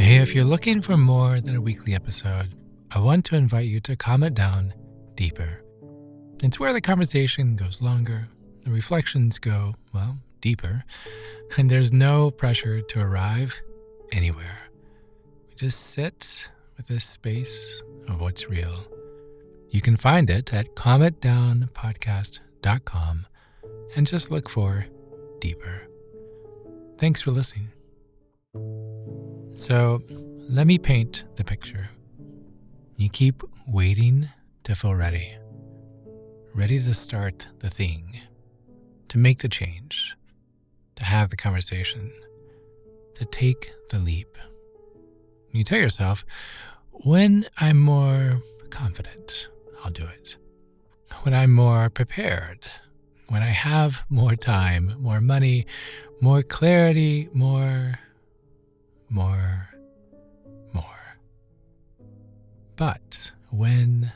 Hey, if you're looking for more than a weekly episode, I want to invite you to Calm It Down Deeper. It's where the conversation goes longer, the reflections go, well, deeper, and there's no pressure to arrive anywhere. We just sit with this space of what's real. You can find it at calmitdownpodcast.com and just look for Deeper. Thanks for listening. So let me paint the picture. You keep waiting to feel ready to start the thing, to make the change, to have the conversation, to take the leap. You tell yourself, when I'm more confident, I'll do it. When I'm more prepared, when I have more time, more money, more clarity, more. But when?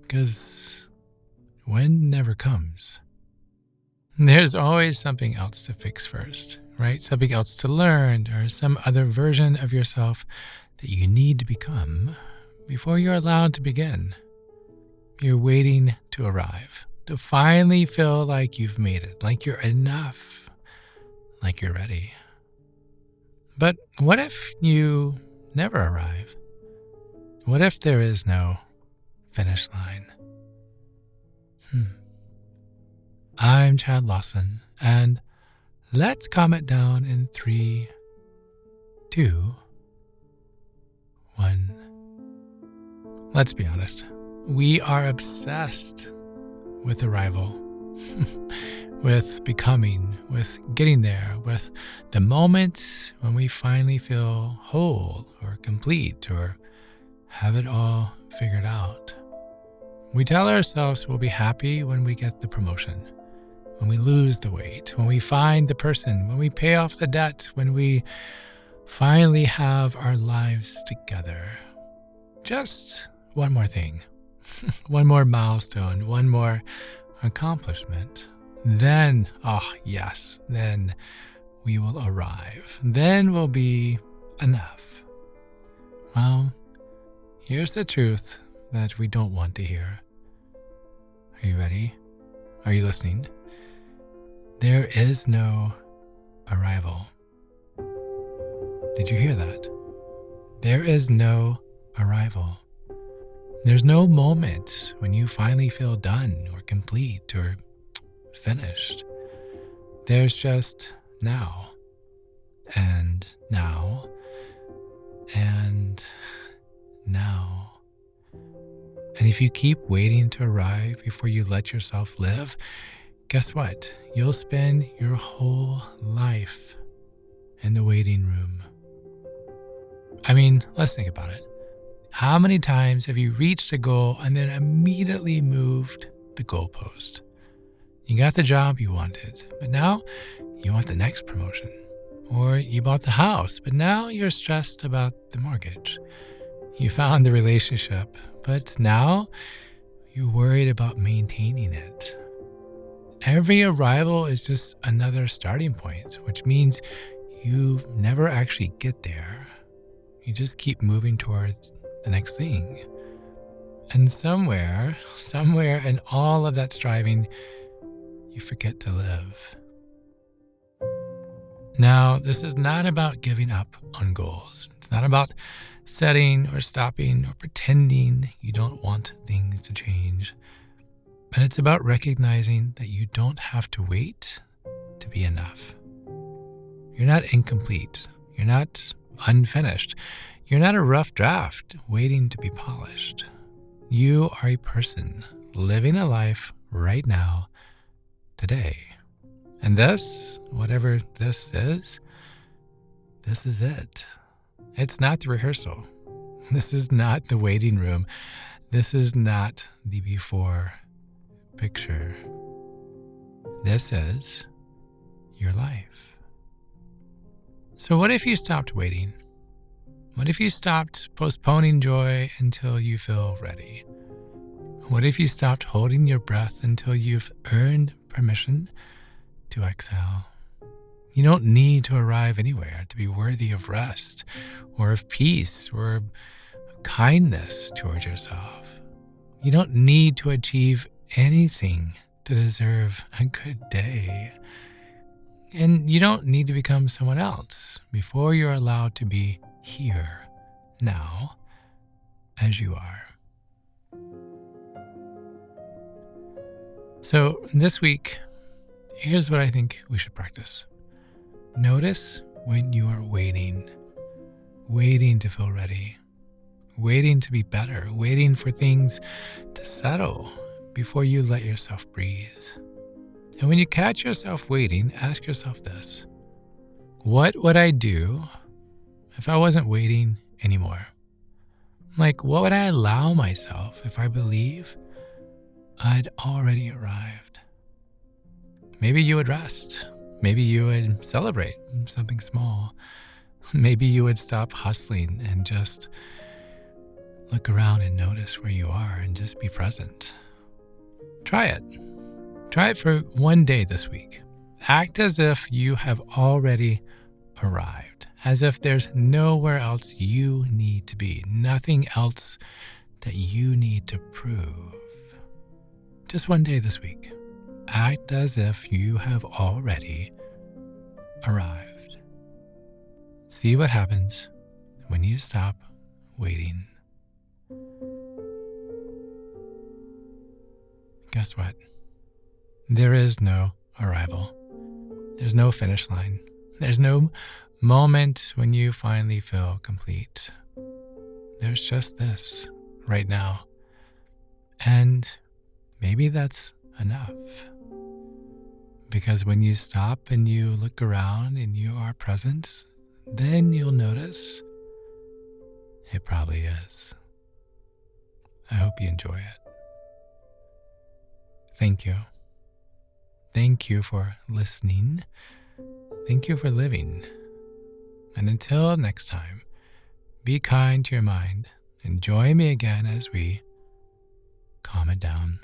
Because when never comes. There's always something else to fix first, right? Something else to learn or some other version of yourself that you need to become before you're allowed to begin. You're waiting to arrive, to finally feel like you've made it, like you're enough, like you're ready. But what if you never arrive? What if there is no finish line? I'm Chad Lawson, and let's calm it down in 3, 2, 1. Let's be honest. We are obsessed with arrival, with becoming, with getting there, with the moment when we finally feel whole or complete or have it all figured out. We tell ourselves we'll be happy when we get the promotion, when we lose the weight, when we find the person, when we pay off the debt, when we finally have our lives together. Just one more thing, one more milestone, one more accomplishment. Then, then we will arrive. Then we'll be enough. Well, here's the truth that we don't want to hear. Are you ready? Are you listening? There is no arrival. Did you hear that? There is no arrival. There's no moment when you finally feel done or complete or finished. There's just now, and now, and now. And if you keep waiting to arrive before you let yourself live, guess what? You'll spend your whole life in the waiting room. I mean, let's think about it. How many times have you reached a goal and then immediately moved the goalpost? You got the job you wanted, but now you want the next promotion. Or you bought the house, but now you're stressed about the mortgage. You found the relationship, but now you're worried about maintaining it. Every arrival is just another starting point, which means you never actually get there. You just keep moving towards the next thing. And somewhere in all of that striving, you forget to live. Now, this is not about giving up on goals. It's not about setting or stopping or pretending you don't want things to change. But it's about recognizing that you don't have to wait to be enough. You're not incomplete. You're not unfinished. You're not a rough draft waiting to be polished. You are a person living a life right now, today. And this, whatever this is it. It's not the rehearsal. This is not the waiting room. This is not the before picture. This is your life. So what if you stopped waiting? What if you stopped postponing joy until you feel ready? What if you stopped holding your breath until you've earned permission to exhale? You don't need to arrive anywhere to be worthy of rest or of peace or kindness towards yourself. You don't need to achieve anything to deserve a good day. And you don't need to become someone else before you're allowed to be here, now, as you are. So this week, here's what I think we should practice. Notice when you are waiting to feel ready, waiting to be better, waiting for things to settle before you let yourself breathe. And when you catch yourself waiting, ask yourself this: what would I do if I wasn't waiting anymore? Like, what would I allow myself if I believe I'd already arrived? Maybe you would rest. Maybe you would celebrate something small. Maybe you would stop hustling and just look around and notice where you are and just be present. Try it. Try it for one day this week. Act as if you have already arrived, as if there's nowhere else you need to be, nothing else that you need to prove. Just one day this week. Act as if you have already arrived. See what happens when you stop waiting. Guess what? There is no arrival. There's no finish line. There's no moment when you finally feel complete. There's just this right now. And maybe that's enough. Because when you stop and you look around and you are present, then you'll notice it probably is. I hope you enjoy it. Thank you. Thank you for listening. Thank you for living. And until next time, be kind to your mind and join me again as we calm it down.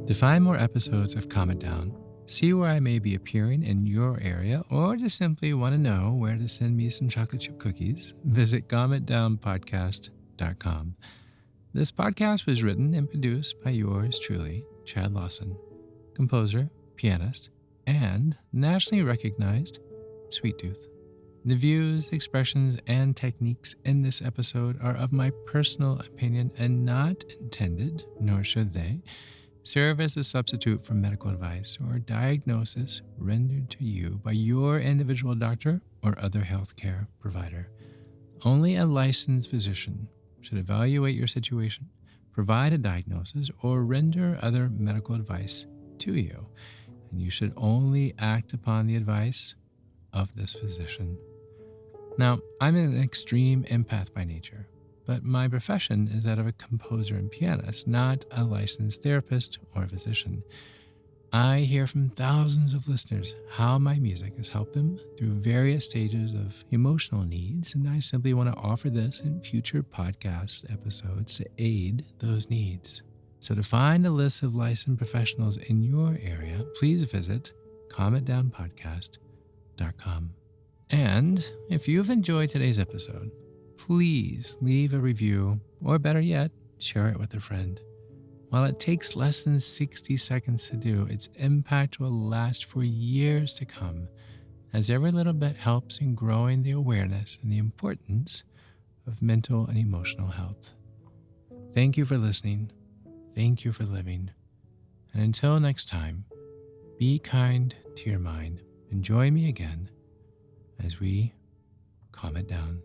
To find more episodes of Calm It Down, see where I may be appearing in your area, or just simply want to know where to send me some chocolate chip cookies, visit calmitdownpodcast.com. This podcast was written and produced by yours truly, Chad Lawson, composer, pianist, and nationally recognized Sweet Tooth. The views, expressions, and techniques in this episode are of my personal opinion and not intended, nor should they, serve as a substitute for medical advice or diagnosis rendered to you by your individual doctor or other healthcare provider. Only a licensed physician should evaluate your situation, provide a diagnosis, or render other medical advice to you, and you should only act upon the advice of this physician. Now, I'm an extreme empath by nature, but my profession is that of a composer and pianist, not a licensed therapist or physician. I hear from thousands of listeners how my music has helped them through various stages of emotional needs, and I simply want to offer this in future podcast episodes to aid those needs. So to find a list of licensed professionals in your area, please visit calmitdownpodcast.com. And if you've enjoyed today's episode, please leave a review, or better yet, share it with a friend. While it takes less than 60 seconds to do, its impact will last for years to come, as every little bit helps in growing the awareness and the importance of mental and emotional health. Thank you for listening. Thank you for living. And until next time, be kind to your mind and join me again as we calm it down.